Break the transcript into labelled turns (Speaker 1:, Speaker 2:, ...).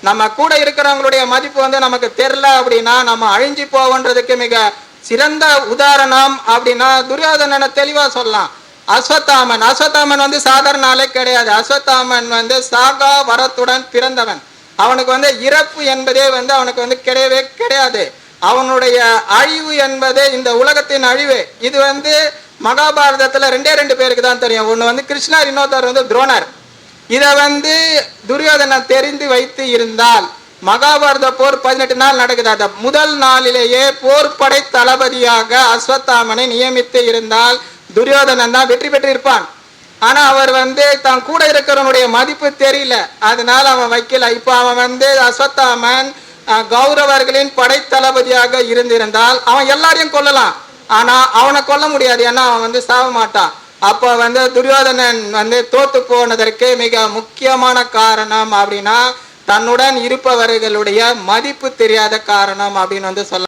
Speaker 1: நம்ம கூட இருக்கிறவங்களுடைய மதிப்பு வந்து நமக்கு தெரியல அப்படின்னா நம்ம அழிஞ்சு போவோன்றதுக்கு மிக சிறந்த உதாரணம் அப்படின்னா துரியோதனனை தெளிவா சொல்லலாம். அஸ்வத்தாமன் வந்து சாதாரண ஆளே கிடையாது. அஸ்வத்தாமன் வந்து சாகா வரத்துடன் பிறந்தவன். அவனுக்கு வந்து இறப்பு என்பதே வந்து அவனுக்கு வந்து கிடையவே கிடையாது. அவனுடைய அழிவு என்பது இந்த உலகத்தின் அழிவு. இது வந்து மகாபாரதத்துல ரெண்டு பேருக்கு தான் தெரியும். ஒண்ணு வந்து கிருஷ்ணர், இன்னொருத்தர் வந்து துரோணர். இதை வந்து துரியோதனன் தெரிந்து வைத்து இருந்தால் மகாபாரத போர் 18 நாள் நடக்குது. அந்த முதல் நாளிலேயே போர்படை தளபதியாக அஸ்வத்தாமனை நியமித்து இருந்தால் துரியோதனன் தான் வெற்றி பெற்று இருப்பான். ஆனா அவர் வந்து தான் கூட இருக்கிறவனுடைய மதிப்பு தெரியல, அதனால அவன் வைக்கல. இப்ப அவன் வந்து அஸ்வத்தாமன் கௌரவர்களின் படை தளபதியாக இருந்திருந்தால் அவன் எல்லாரையும் கொல்லலாம், ஆனா அவனை கொல்ல முடியாது, ஏன்னா அவன் வந்து சாவ மாட்டான். அப்ப வந்து துரியோதனன் வந்து தோத்து போனதற்கு மிக முக்கியமான காரணம் அப்படின்னா தன்னுடன் இருப்பவர்களுடைய மதிப்பு தெரியாத காரணம் அப்படின்னு வந்து சொல்ல